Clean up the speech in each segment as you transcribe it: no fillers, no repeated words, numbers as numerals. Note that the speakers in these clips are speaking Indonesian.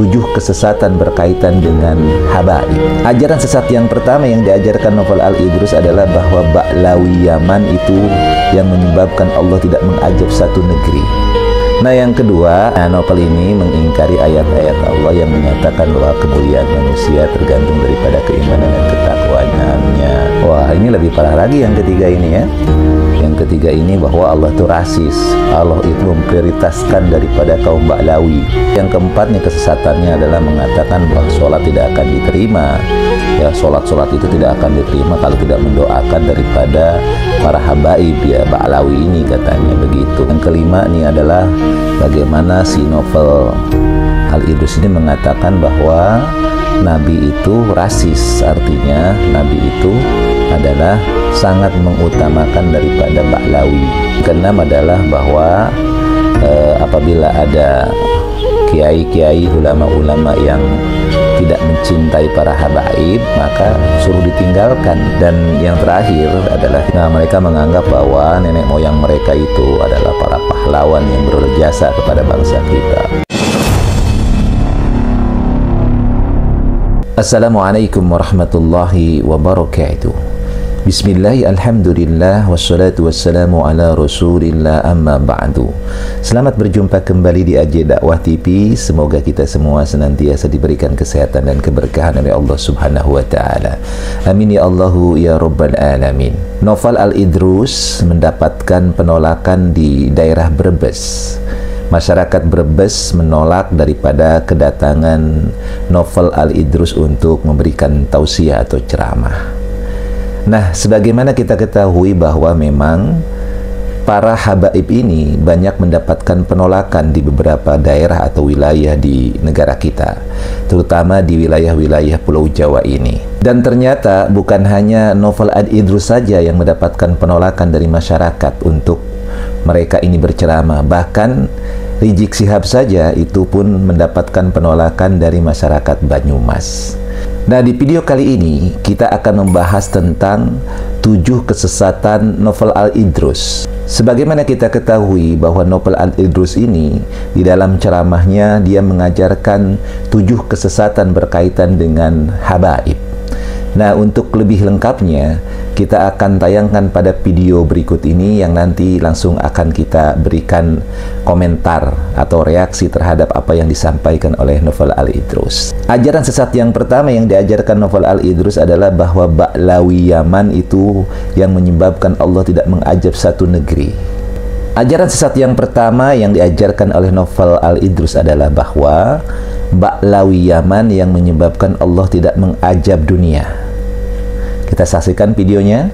7 kesesatan berkaitan dengan habaib. Ajaran sesat yang pertama yang diajarkan Novel Al-Idrus adalah bahwa Ba'lawi Yaman itu yang menyebabkan Allah tidak mengajab satu negeri. Nah, yang kedua, novel ini mengingkari ayat-ayat Allah yang menyatakan bahwa kemuliaan manusia tergantung daripada keimanan dan ketakwaannya. Wah, ini lebih parah lagi yang ketiga ini ya. Yang ketiga ini bahwa Allah itu rasis. Allah itu memprioritaskan daripada kaum Ba'lawi. Yang keempatnya kesesatannya adalah mengatakan bahwa sholat tidak akan diterima. Ya, sholat itu tidak akan diterima kalau tidak mendoakan daripada para habaib ya Ba'lawi ini, katanya begitu. Yang kelima ini adalah bagaimana si Novel Al-Idrus ini mengatakan bahwa Nabi itu rasis, artinya Nabi itu adalah sangat mengutamakan daripada Ba'lawi. Keenam adalah bahwa apabila ada kiai-kiai, ulama-ulama yang tidak mencintai para habaib, maka suruh ditinggalkan. Dan yang terakhir adalah mereka menganggap bahwa nenek moyang mereka itu adalah para pahlawan yang berjasa kepada bangsa kita. Assalamualaikum warahmatullahi wabarakatuh. Bismillah, alhamdulillah, wassalatu wassalamu ala rasulillah, amma ba'du. Selamat berjumpa kembali di AJ Dakwah TV. Semoga kita semua senantiasa diberikan kesehatan dan keberkahan oleh Allah subhanahu wa ta'ala. Amin ya Allahu ya Rabbal alamin. Novel Al-Idrus mendapatkan penolakan di daerah Brebes. Masyarakat Brebes menolak daripada kedatangan Novel Al-Idrus untuk memberikan tausiah atau ceramah. Nah, sebagaimana kita ketahui bahwa memang para habaib ini banyak mendapatkan penolakan di beberapa daerah atau wilayah di negara kita, terutama di wilayah-wilayah Pulau Jawa ini. Dan ternyata bukan hanya Novel Al-Idrus saja yang mendapatkan penolakan dari masyarakat untuk mereka ini berceramah, bahkan Rizik Syihab saja itu pun mendapatkan penolakan dari masyarakat Banyumas. Nah, di video kali ini kita akan membahas tentang 7 kesesatan Novel Al-Idrus. Sebagaimana kita ketahui bahwa Novel Al-Idrus ini di dalam ceramahnya dia mengajarkan 7 kesesatan berkaitan dengan habaib. Nah, untuk lebih lengkapnya kita akan tayangkan pada video berikut ini yang nanti langsung akan kita berikan komentar atau reaksi terhadap apa yang disampaikan oleh Novel Al-Idrus. Ajaran sesat yang pertama yang diajarkan Novel Al-Idrus adalah bahwa Ba'lawi Yaman itu yang menyebabkan Allah tidak mengajab satu negeri. Ajaran sesat yang pertama yang diajarkan oleh Novel Al-Idrus adalah bahwa Ba'lawi Yaman yang menyebabkan Allah tidak mengajab dunia. Kita saksikan videonya.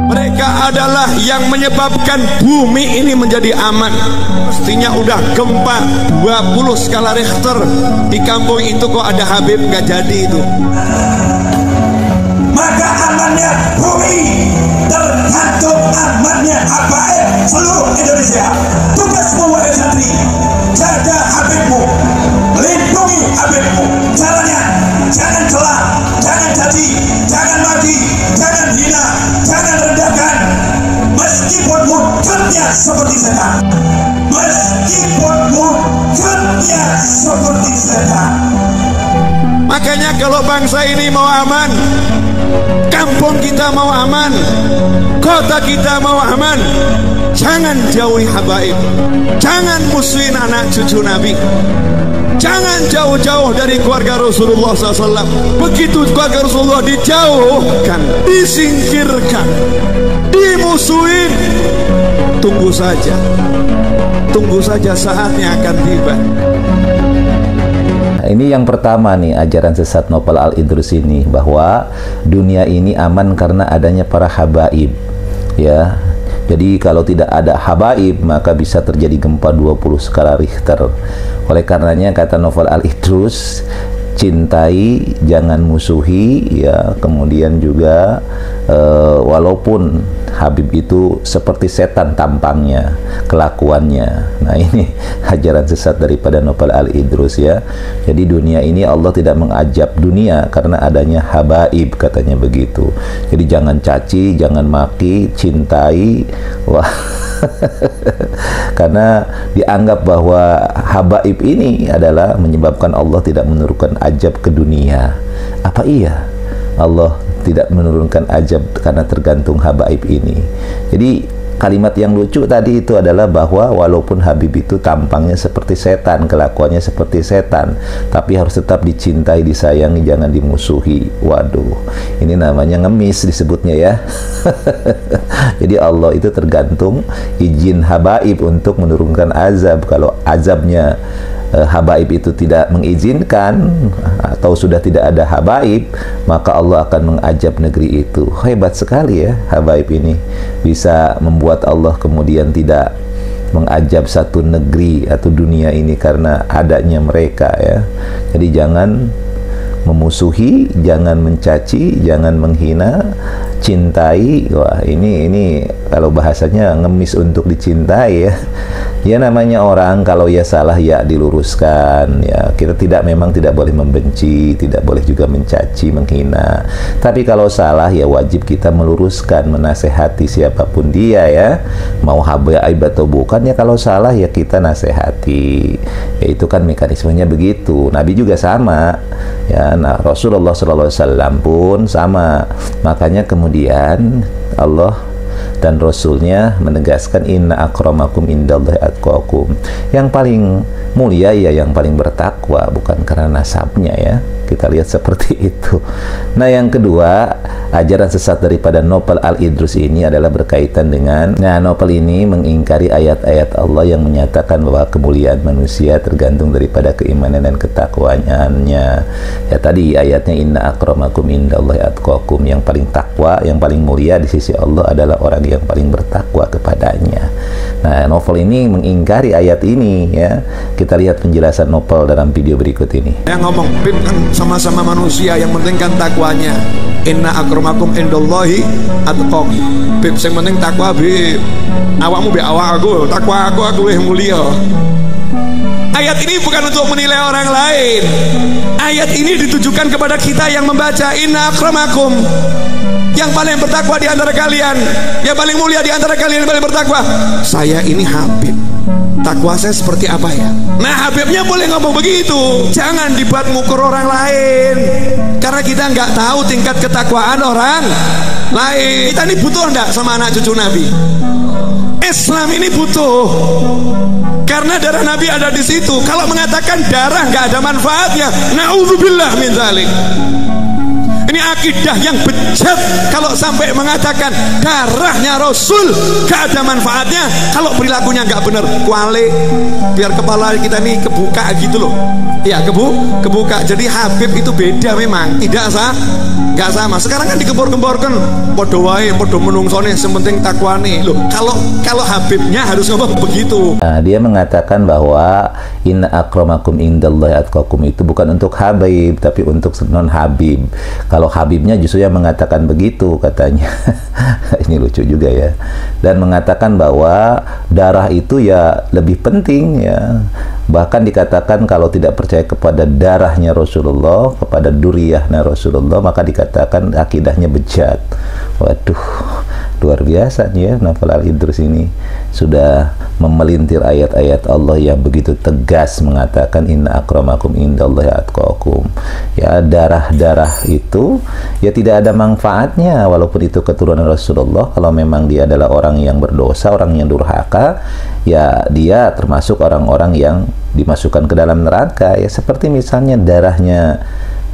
Mereka adalah yang menyebabkan bumi ini menjadi aman. Mestinya udah gempa 20 skala Richter. Di kampung itu kok ada Habib, nggak jadi itu. Maka amannya bumi tergantung amannya habaib seluruh Indonesia. Tugasmu wahai santri, jaga Habibmu, lindungi Habibmu. Caranya jangan celah, jangan caci, jangan maki, jangan hina, jangan rendahkan. Meskipun mudahnya seperti setan, meskipun mudahnya seperti setan. Makanya kalau bangsa ini mau aman, kampung kita mau aman, kota kita mau aman, jangan jauhi habaib, jangan musuhin anak cucu Nabi, jangan jauh-jauh dari keluarga Rasulullah SAW. Begitu keluarga Rasulullah dijauhkan, disingkirkan, dimusuhin, tunggu saja saatnya akan tiba. Ini yang pertama nih, ajaran sesat Novel Al-Idrus ini, bahwa dunia ini aman karena adanya para habaib ya. Jadi kalau tidak ada habaib maka bisa terjadi gempa 20 skala Richter. Oleh karenanya kata Novel Al-Idrus, cintai, jangan musuhi ya. Kemudian juga walaupun Habib itu seperti setan tampangnya, kelakuannya. Nah, ini ajaran sesat daripada Novel Al-Idrus ya. Jadi dunia ini Allah tidak mengajab dunia karena adanya habaib, katanya begitu. Jadi jangan caci, jangan maki, cintai. Wah, Karena dianggap bahwa habaib ini adalah menyebabkan Allah tidak menurunkan ajab ke dunia. Apa iya Allah tidak menurunkan ajab karena tergantung habaib ini? Jadi kalimat yang lucu tadi itu adalah bahwa walaupun Habib itu tampangnya seperti setan, kelakuannya seperti setan, tapi harus tetap dicintai, disayangi, jangan dimusuhi. Waduh, ini namanya ngemis disebutnya ya. Jadi Allah itu tergantung izin habaib untuk menurunkan azab. Kalau azabnya habaib itu tidak mengizinkan atau sudah tidak ada habaib, maka Allah akan mengajab negeri itu. Hebat sekali ya habaib ini, bisa membuat Allah kemudian tidak mengajab satu negeri atau dunia ini karena adanya mereka ya. Jadi jangan memusuhi, jangan mencaci, jangan menghina, cintai. Wah, ini kalau bahasanya ngemis untuk dicintai ya. Ya namanya orang kalau ya salah ya diluruskan ya. Kita memang tidak boleh membenci, tidak boleh juga mencaci, menghina. Tapi kalau salah ya wajib kita meluruskan, menasehati siapapun dia ya. Mau habaib atau bukan ya, kalau salah ya kita nasehati. Ya itu kan mekanismenya begitu. Nabi juga sama. Ya, nah Rasulullah SAW pun sama. Makanya kemudian Allah dan Rasulnya menegaskan inna akramakum indallahi atqakum. Yang paling mulia ya yang paling bertakwa, bukan karena nasabnya ya. Kita lihat seperti itu. Nah yang kedua, ajaran sesat daripada Nopal Al-Idrus ini adalah berkaitan dengan, nah Nopal ini mengingkari ayat-ayat Allah yang menyatakan bahwa kemuliaan manusia tergantung daripada keimanan dan ketakwaannya. Ya tadi ayatnya inna akramakum indallahi atqakum, yang paling takwa, yang paling mulia di sisi Allah adalah orang yang paling bertakwa kepadanya. Nah Nopal ini mengingkari ayat ini ya. Kita lihat penjelasan Nopal dalam video berikut ini. Yang ngomong sama-sama manusia, yang penting kan takwanya. Inna akramakum indallahi atqakum. Bib sing penting takwa bib. Awakmu be awak aku, takwa aku lebih mulia. Ayat ini bukan untuk menilai orang lain. Ayat ini ditujukan kepada kita yang membaca. Inna akramakum, yang paling bertakwa di antara kalian, yang paling mulia di antara kalian, yang paling bertakwa. Saya ini Habib, takwa saya seperti apa ya? Nah Habibnya boleh ngomong begitu. Jangan dibuat ngukur orang lain, karena kita nggak tahu tingkat ketakwaan orang lain. Kita ini butuh enggak sama anak cucu Nabi? Islam ini butuh, karena darah Nabi ada di situ. Kalau mengatakan darah nggak ada manfaatnya, naudzubillah min dzalik. Ini akidah yang bejat kalau sampai mengatakan darahnya Rasul gak ada manfaatnya kalau perilakunya gak benar. Kuali biar kepala kita ini kebuka gitu loh. Ya kebuka. Jadi Habib itu beda memang, tidak gak sama. Sekarang kan dikembor-kemborkan podo wae, podo menungsone, sementing takwane loh. Kalau Habibnya harus ngomong begitu. Nah, dia mengatakan bahwa inna akramakum indallahi atqakum itu bukan untuk Habib tapi untuk non Habib. Kalau Habibnya justru yang mengatakan begitu katanya. Ini lucu juga ya. Dan mengatakan bahwa darah itu ya lebih penting ya. Bahkan dikatakan kalau tidak percaya kepada darahnya Rasulullah, kepada duriyahnya Rasulullah, maka dikatakan akidahnya bejat. Waduh, luar biasa nih ya Nopal Al-Idrus ini. Sudah memelintir ayat-ayat Allah yang begitu tegas mengatakan inna akramakum indallahi atqakum. Ya darah-darah itu ya tidak ada manfaatnya walaupun itu keturunan Rasulullah. Kalau memang dia adalah orang yang berdosa, orang yang durhaka, ya dia termasuk orang-orang yang dimasukkan ke dalam neraka ya. Seperti misalnya darahnya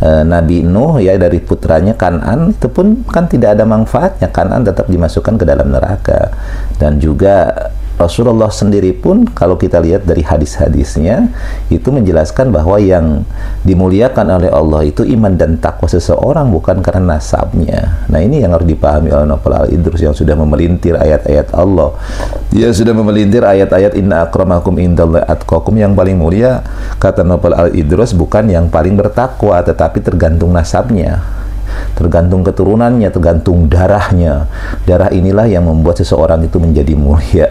Nabi Nuh ya, dari putranya Kan'an, itu pun kan tidak ada manfaatnya. Kan'an tetap dimasukkan ke dalam neraka. Dan juga Rasulullah sendiri pun kalau kita lihat dari hadis-hadisnya itu menjelaskan bahwa yang dimuliakan oleh Allah itu iman dan takwa seseorang, bukan karena nasabnya. Nah ini yang harus dipahami oleh Nopal Al-Idrus yang sudah memelintir ayat-ayat Allah. Dia sudah memelintir ayat-ayat inna akramakum indallahi atqakum. Yang paling mulia kata Nopal Al-Idrus bukan yang paling bertakwa, tetapi tergantung nasabnya, tergantung keturunannya, tergantung darahnya. Darah inilah yang membuat seseorang itu menjadi mulia.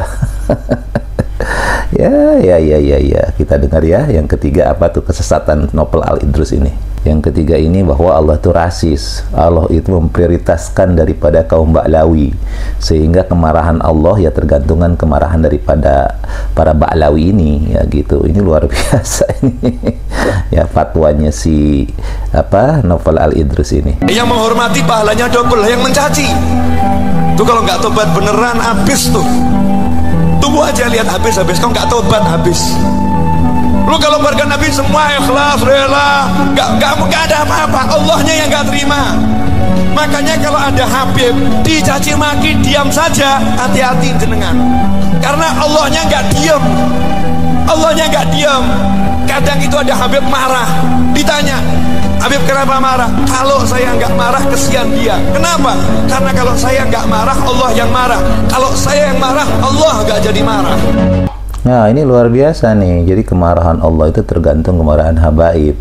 Ya. Kita dengar ya yang ketiga apa tuh kesesatan Nopal Al-Idrus ini. Yang ketiga ini bahwa Allah itu rasis. Allah itu memprioritaskan daripada kaum Ba'lawi, sehingga kemarahan Allah ya tergantungan kemarahan daripada para Ba'lawi ini, ya gitu. Ini luar biasa ini. Ya fatwanya si Naufal Al-Idrus ini. Yang menghormati pahalanya double, yang mencaci tuh kalau nggak tobat beneran habis tuh. Tunggu aja lihat habis kau nggak tobat habis. Lu kalau keluarga Nabi semua ikhlas, rela, nggak ada apa-apa, Allahnya yang nggak terima. Makanya kalau ada Habib dicaci maki, diam saja, hati-hati jenengan. Karena Allahnya nggak diam, Allahnya nggak diam. Kadang itu ada Habib marah, ditanya, Habib kenapa marah? Kalau saya nggak marah kesian dia. Kenapa? Karena kalau saya nggak marah Allah yang marah. Kalau saya yang marah Allah nggak jadi marah. Nah ini luar biasa nih. Jadi kemarahan Allah itu tergantung kemarahan habaib.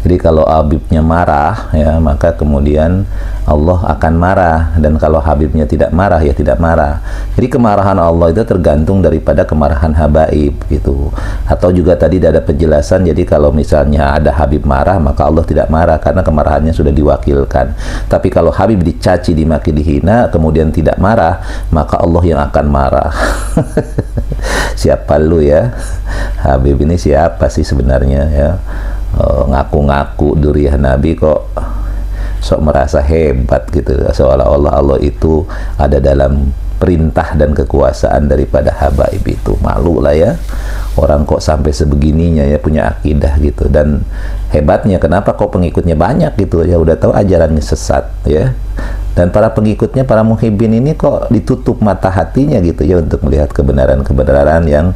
Jadi kalau Habibnya marah ya, maka kemudian Allah akan marah, dan kalau Habibnya tidak marah ya tidak marah. Jadi kemarahan Allah itu tergantung daripada kemarahan habaib gitu. Atau juga tadi ada penjelasan, jadi kalau misalnya ada Habib marah maka Allah tidak marah karena kemarahannya sudah diwakilkan. Tapi kalau Habib dicaci, dimaki, dihina kemudian tidak marah, maka Allah yang akan marah. Siapa lu ya? Habib ini siapa sih sebenarnya ya? Ngaku-ngaku duriah Nabi kok sok merasa hebat gitu, seolah-olah Allah itu ada dalam perintah dan kekuasaan daripada habaib itu. Malu lah ya, orang kok sampai sebegininya ya punya akidah gitu. Dan hebatnya kenapa kok pengikutnya banyak gitu ya, udah tahu ajarannya sesat ya. Dan para pengikutnya, para muhibbin ini kok ditutup mata hatinya gitu ya untuk melihat kebenaran-kebenaran yang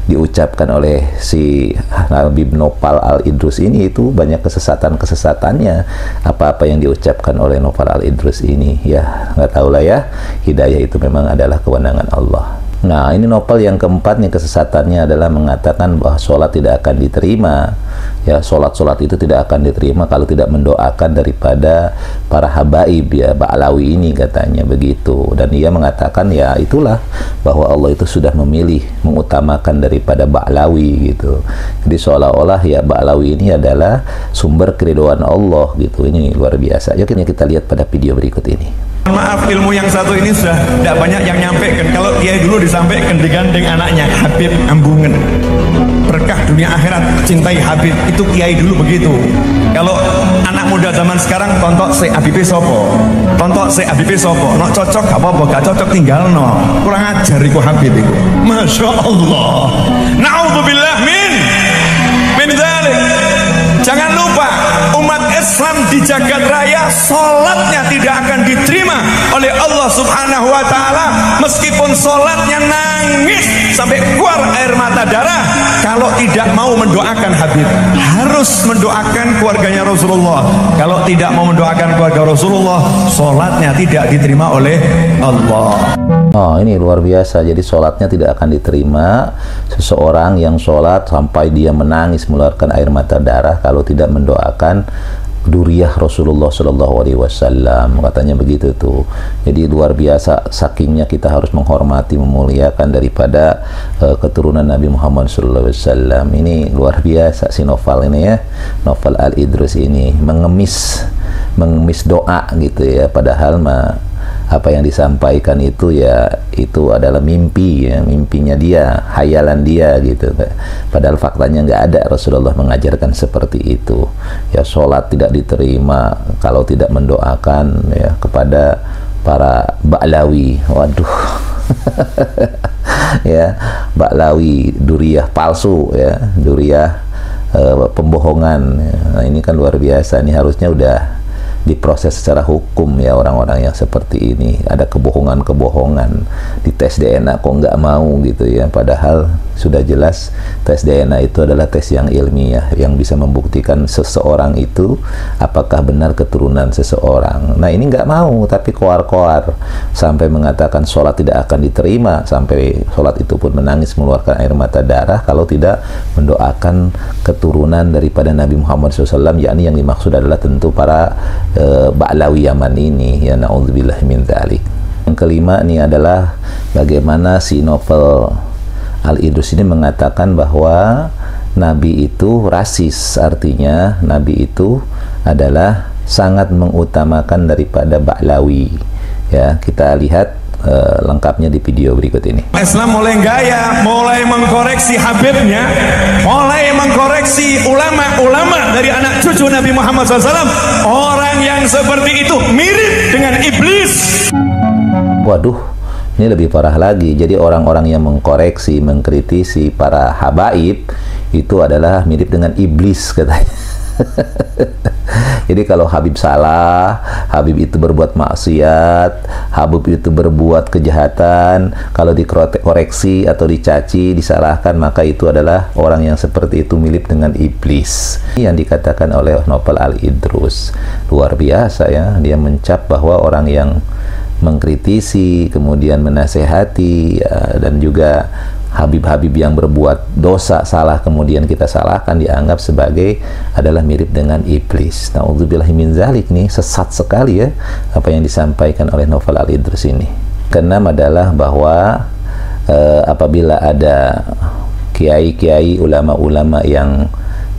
diucapkan oleh si Habib Naufal Al-Idrus ini. Itu banyak kesesatan-kesesatannya apa-apa yang diucapkan oleh Naufal Al-Idrus ini ya. Nggak tahu lah ya, hidayah itu memang adalah kewenangan Allah. Nah ini Naufal yang keempat nih, kesesatannya adalah mengatakan bahwa sholat tidak akan diterima ya. Sholat itu tidak akan diterima kalau tidak mendoakan daripada para habaib ya, Ba'lawi ini katanya begitu. Dan ia mengatakan ya itulah bahwa Allah itu sudah memilih mengutamakan daripada Ba'lawi gitu. Jadi seolah-olah ya Ba'lawi ini adalah sumber keridhaan Allah gitu. Ini luar biasa. Yuk kita lihat pada video berikut ini. Maaf, ilmu yang satu ini sudah tidak banyak yang nyampaikan. Kalau kiai dulu disampaikan digandeng anaknya Habib Ambungen, berkah dunia akhirat, cintai Habib, itu kiai dulu begitu. Kalau anak muda zaman sekarang tontok se Habib sopo, tontok se Habib sopo, no cocok apa-apa, gak cocok tinggal no, kurang ajar iku Habib itu. Masya Allah, na'udzubillah min dzalik. Jangan lupa umat Islam di jagat raya sholatnya tidak akan diterima oleh Allah Subhanahu wa ta'ala, meskipun sholatnya nangis sampai keluar air mata darah. Kalau tidak mau mendoakan Habib, harus mendoakan keluarganya Rasulullah. Kalau tidak mau mendoakan keluarga Rasulullah, sholatnya tidak diterima oleh Allah. Oh ini luar biasa. Jadi sholatnya tidak akan diterima. Seseorang yang sholat sampai dia menangis mengeluarkan air mata darah kalau tidak mendoakan duriyah Rasulullah Shallallahu Alaihi Wasallam, katanya begitu tuh. Jadi luar biasa, sakingnya kita harus menghormati, memuliakan daripada keturunan Nabi Muhammad Shallallahu Alaihi Wasallam. Ini luar biasa si Naufal ini ya, Naufal Al-Idrus ini mengemis doa gitu ya, padahal apa yang disampaikan itu ya itu adalah mimpi ya, mimpinya dia, hayalan dia gitu. Padahal faktanya nggak ada, Rasulullah mengajarkan seperti itu ya. Sholat tidak diterima kalau tidak mendoakan ya kepada para Ba'lawi. Waduh. Ya, Ba'lawi, duriyah palsu ya, duriyah pembohongan ya. Nah ini kan luar biasa nih, harusnya udah diproses secara hukum ya orang-orang yang seperti ini. Ada kebohongan-kebohongan, di tes DNA kok nggak mau gitu ya, padahal sudah jelas tes DNA itu adalah tes yang ilmiah yang bisa membuktikan seseorang itu apakah benar keturunan seseorang. Nah ini nggak mau, tapi koar-koar sampai mengatakan sholat tidak akan diterima, sampai sholat itu pun menangis mengeluarkan air mata darah kalau tidak mendoakan keturunan daripada Nabi Muhammad SAW, yakni yang dimaksud adalah tentu para Ba'lawi Yaman ini ya, na'udzubillah min dzalik. Yang kelima ini adalah bagaimana si Naufal Al-Idrus ini mengatakan bahwa Nabi itu rasis, artinya Nabi itu adalah sangat mengutamakan daripada Ba'lawi. Ya, kita lihat lengkapnya di video berikut ini. Islam mulai gaya, mulai mengkoreksi Habibnya, mulai mengkoreksi ulama-ulama dari anak cucu Nabi Muhammad SAW. Orang yang seperti itu mirip dengan iblis. Waduh, ini lebih parah lagi. Jadi orang-orang yang mengkoreksi, mengkritisi para habaib itu adalah mirip dengan iblis katanya. Jadi kalau Habib salah, Habib itu berbuat maksiat, Habib itu berbuat kejahatan, kalau dikoreksi atau dicaci, disalahkan, maka itu adalah orang yang seperti itu mirip dengan iblis. Yang dikatakan oleh Novel Al-Idrus luar biasa ya, dia mencap bahwa orang yang mengkritisi, kemudian menasehati, ya, dan juga Habib-habib yang berbuat dosa, salah, kemudian kita salahkan, dianggap sebagai adalah mirip dengan iblis. Na'udzubillahi min zalik, nih sesat sekali ya apa yang disampaikan oleh Novel Al-Idrus ini. Keenam adalah bahwa apabila ada kiai-kiai, ulama-ulama yang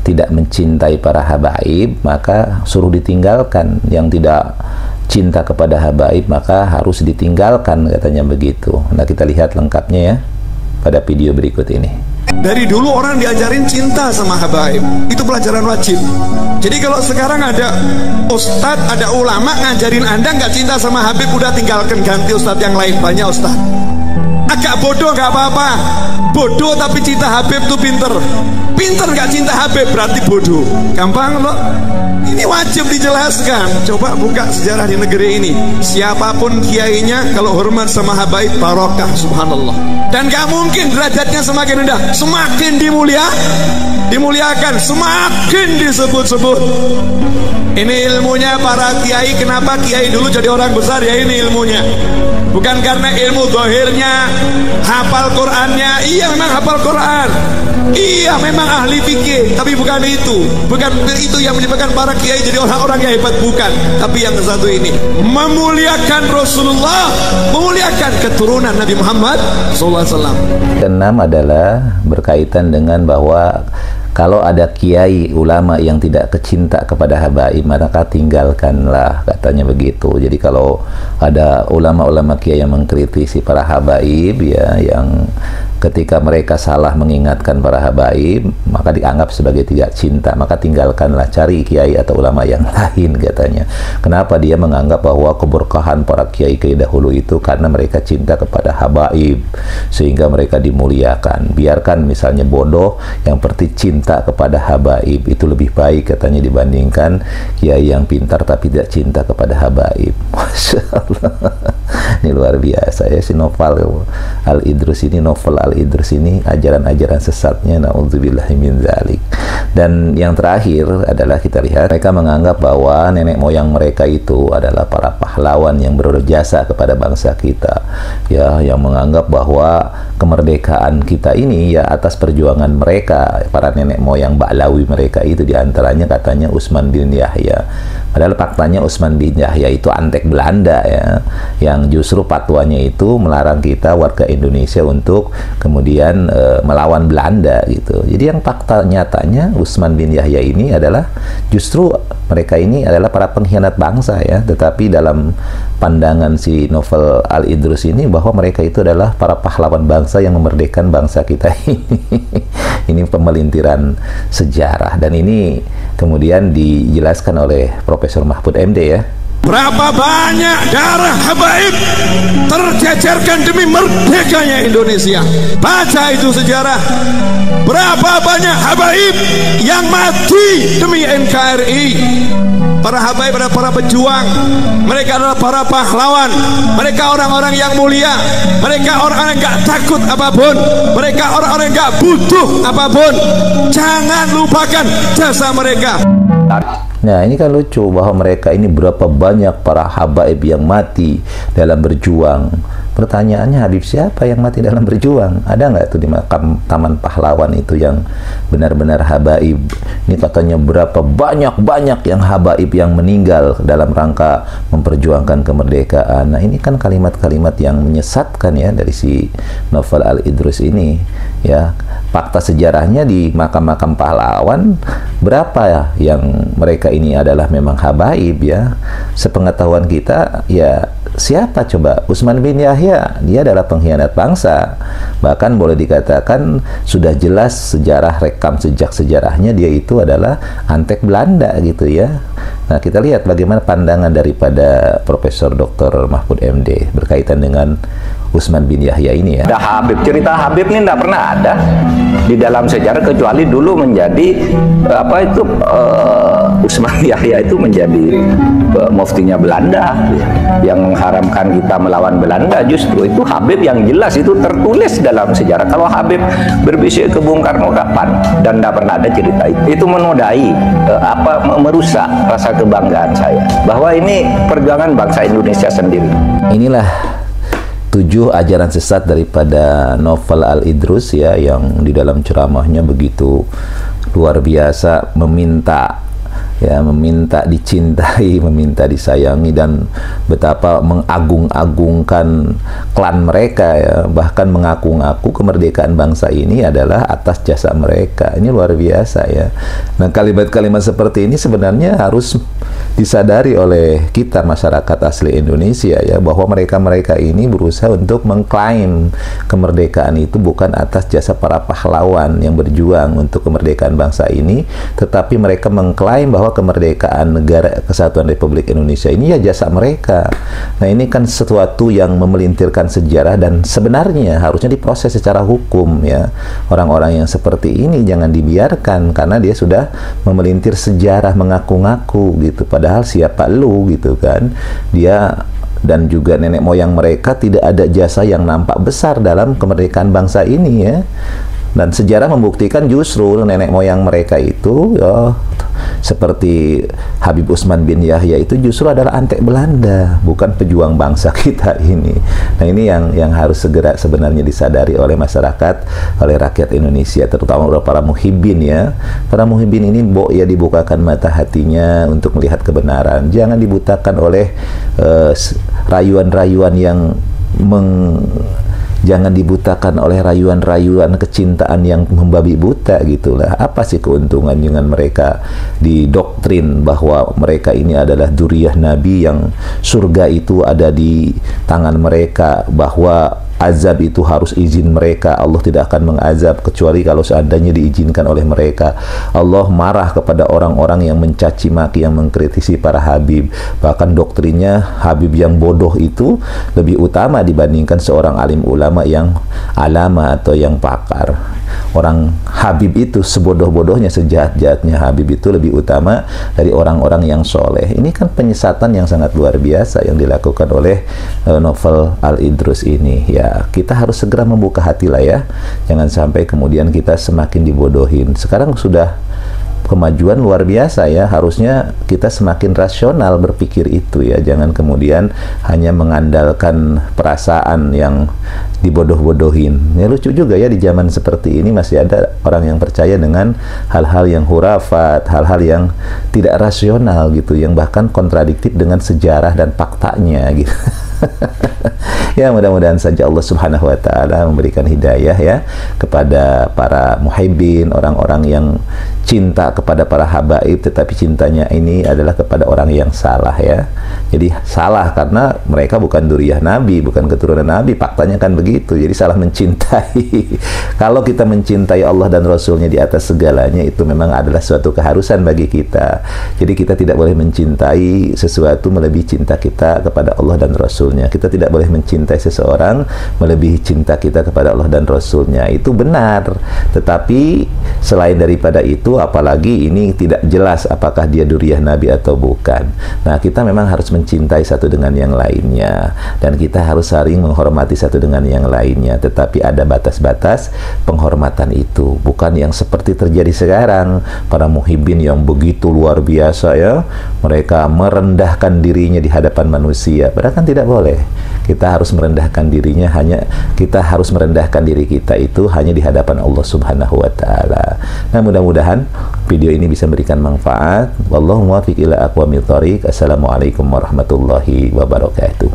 tidak mencintai para habaib, maka suruh ditinggalkan. Yang tidak cinta kepada habaib maka harus ditinggalkan, katanya begitu. Nah, kita lihat lengkapnya ya pada video berikut ini. Dari dulu orang diajarin cinta sama habaib, itu pelajaran wajib. Jadi kalau sekarang ada ustadz, ada ulama ngajarin Anda nggak cinta sama habib, udah tinggalkan, ganti ustadz yang lain. Banyak ustadz agak bodoh nggak apa-apa, bodoh tapi cinta habib tuh pinter. Pinter nggak cinta habib berarti bodoh. Gampang loh. Ini wajib dijelaskan. Coba buka sejarah di negeri ini. Siapapun kiainya, kalau hormat sama habaib, barokah, subhanallah. Dan gak mungkin derajatnya semakin rendah, semakin dimuliakan, semakin disebut-sebut. Ini ilmunya para kiai. Kenapa kiai dulu jadi orang besar? Ya ini ilmunya. Bukan karena ilmu zahirnya, hafal Qur'annya. Iya memang hafal Qur'an, iya memang ahli fikih, tapi bukan itu. Bukan itu yang menyebabkan para kiai jadi orang-orang yang hebat, bukan. Tapi yang satu ini, memuliakan Rasulullah, memuliakan keturunan Nabi Muhammad SAW. Keenam adalah berkaitan dengan bahwa kalau ada kiai ulama yang tidak kecinta kepada habaib, maka tinggalkanlah, katanya begitu. Jadi kalau ada ulama-ulama kiai yang mengkritisi para habaib, ya, yang ketika mereka salah mengingatkan para habaib, maka dianggap sebagai tidak cinta, maka tinggalkanlah, cari kiai atau ulama yang lain, katanya. Kenapa? Dia menganggap bahwa keberkahan para kiai-kiai dahulu itu karena mereka cinta kepada habaib, sehingga mereka dimuliakan. Biarkan misalnya bodoh, yang penting cinta kepada habaib itu lebih baik, katanya, dibandingkan kiai yang pintar tapi tidak cinta kepada habaib. Masya Allah. Ini luar biasa ya, si Novel Al-Idrus ini, Novel Al-Idrus ini ajaran-ajaran sesatnya, na'udzubillahi min zalik. Dan yang terakhir adalah kita lihat mereka menganggap bahwa nenek moyang mereka itu adalah para pahlawan yang berjasa kepada bangsa kita, ya, yang menganggap bahwa kemerdekaan kita ini ya atas perjuangan mereka, para nenek moyang Ba'lawi mereka itu, diantaranya katanya Utsman bin Yahya. Padahal faktanya Utsman bin Yahya itu antek Belanda ya, yang justru fatwanya itu melarang kita warga Indonesia untuk kemudian melawan Belanda gitu. Jadi yang fakta nyatanya Utsman bin Yahya ini adalah justru mereka ini adalah para pengkhianat bangsa ya, tetapi dalam pandangan si Novel Al-Idrus ini bahwa mereka itu adalah para pahlawan bangsa yang memerdekakan bangsa kita ini. Ini pemelintiran sejarah, dan ini kemudian dijelaskan oleh Profesor Mahfud MD ya. Berapa banyak darah habaib tercecerkan demi merdekanya Indonesia. Baca itu sejarah. Berapa banyak habaib yang mati demi NKRI. Para habaib adalah para pejuang, mereka adalah para pahlawan, mereka orang-orang yang mulia, mereka orang-orang yang gak takut apapun, mereka orang-orang yang gak butuh apapun. Jangan lupakan jasa mereka. Nah, ini kan lucu bahwa mereka ini berapa banyak para habaib yang mati dalam berjuang Pertanyaannya, Habib siapa yang mati dalam berjuang? Ada nggak itu di makam Taman Pahlawan itu yang benar-benar habaib? Ini katanya berapa banyak yang habaib yang meninggal dalam rangka memperjuangkan kemerdekaan. Nah, ini kan kalimat-kalimat yang menyesatkan ya dari si Novel Al-Idrus ini ya. Fakta sejarahnya di makam-makam pahlawan berapa ya yang mereka ini adalah memang habaib ya. Sepengetahuan kita ya, siapa coba? Utsman bin Yahya, dia adalah pengkhianat bangsa. Bahkan boleh dikatakan sudah jelas sejarah rekam sejak sejarahnya dia itu adalah antek Belanda gitu ya. Nah, kita lihat bagaimana pandangan daripada Profesor Dr. Mahfud MD berkaitan dengan Utsman bin Yahya ini ya. Ada Habib, cerita Habib ini tidak pernah ada di dalam sejarah kecuali dulu menjadi Utsman Yahya itu menjadi muftinya Belanda yang mengharamkan kita melawan Belanda. Justru itu Habib yang jelas itu tertulis dalam sejarah. Kalau Habib berbisik ke Bung Karno kapan? Dan tidak pernah ada cerita itu. Itu menodai merusak rasa kebanggaan saya bahwa ini perjuangan bangsa Indonesia sendiri. Inilah 7 ajaran sesat daripada Novel Al-Idrus ya, yang di dalam ceramahnya begitu luar biasa meminta dicintai, meminta disayangi, dan betapa mengagung-agungkan klan mereka ya, bahkan mengaku-ngaku kemerdekaan bangsa ini adalah atas jasa mereka. Ini luar biasa ya. Nah, kalimat-kalimat seperti ini sebenarnya harus disadari oleh kita masyarakat asli Indonesia ya, bahwa mereka-mereka ini berusaha untuk mengklaim kemerdekaan itu bukan atas jasa para pahlawan yang berjuang untuk kemerdekaan bangsa ini, tetapi mereka mengklaim bahwa kemerdekaan negara kesatuan Republik Indonesia ini ya jasa mereka. Nah, ini kan sesuatu yang memelintirkan sejarah dan sebenarnya harusnya diproses secara hukum ya. Orang-orang yang seperti ini jangan dibiarkan karena dia sudah memelintir sejarah, mengaku-ngaku gitu. Padahal siapa lu gitu kan. Dia dan juga nenek moyang mereka tidak ada jasa yang nampak besar dalam kemerdekaan bangsa ini ya. Dan sejarah membuktikan justru nenek moyang mereka itu ya, seperti Habib Utsman bin Yahya itu justru adalah antek Belanda, bukan pejuang bangsa kita ini. Nah, ini yang harus segera sebenarnya disadari oleh masyarakat, oleh rakyat Indonesia, terutama oleh para muhibbin ya. Para muhibbin ini ya dibukakan mata hatinya untuk melihat kebenaran. Jangan dibutakan oleh rayuan-rayuan yang jangan dibutakan oleh rayuan-rayuan kecintaan yang membabi buta gitulah. Apa sih keuntungan dengan mereka didoktrin bahwa mereka ini adalah dzurriyyah Nabi, yang surga itu ada di tangan mereka, bahwa azab itu harus izin mereka, Allah tidak akan mengazab kecuali kalau seandainya diizinkan oleh mereka. Allah marah kepada orang-orang yang mencaci maki, yang mengkritisi para habib. Bahkan doktrinnya Habib yang bodoh itu lebih utama dibandingkan seorang alim ulama yang alama atau yang pakar. Orang Habib itu sebodoh-bodohnya, sejahat-jahatnya Habib itu lebih utama dari orang-orang yang soleh. Ini kan penyesatan yang sangat luar biasa yang dilakukan oleh Novel Al-Idrus ini ya. Kita harus segera membuka hati lah ya, jangan sampai kemudian kita semakin dibodohin. Sekarang sudah kemajuan luar biasa ya, harusnya kita semakin rasional berpikir itu ya, jangan kemudian hanya mengandalkan perasaan yang dibodoh-bodohin. Ya, lucu juga ya, di zaman seperti ini masih ada orang yang percaya dengan hal-hal yang hurafat, hal-hal yang tidak rasional gitu, yang bahkan kontradiktif dengan sejarah dan faktanya gitu. Ya, mudah-mudahan saja Allah Subhanahu wa taala memberikan hidayah ya kepada para muhibbin, orang-orang yang cinta kepada para habaib, tetapi cintanya ini adalah kepada orang yang salah ya. Jadi salah karena mereka bukan dzurriyyah Nabi, bukan keturunan Nabi, faktanya kan begitu. Jadi salah mencintai. Kalau kita mencintai Allah dan Rasulnya di atas segalanya, itu memang adalah suatu keharusan bagi kita. Jadi kita tidak boleh mencintai sesuatu melebihi cinta kita kepada Allah dan Rasulnya. Kita tidak boleh mencintai seseorang melebihi cinta kita kepada Allah dan Rasulnya. Itu benar. Tetapi selain daripada itu, itu, apalagi ini tidak jelas apakah dia duriyah Nabi atau bukan. Nah, kita memang harus mencintai satu dengan yang lainnya, dan kita harus saling menghormati satu dengan yang lainnya, tetapi ada batas-batas penghormatan itu, bukan yang seperti terjadi sekarang, para muhibbin yang begitu luar biasa ya, mereka merendahkan dirinya di hadapan manusia, padahal kan tidak boleh. Kita harus merendahkan dirinya, kita harus merendahkan diri kita itu hanya di hadapan Allah Subhanahu wa taala. Nah, mudah-mudahan video ini bisa memberikan manfaat. Wallahu muwaffiq ila aqwamit thoriq. Assalamualaikum warahmatullahi wabarakatuh.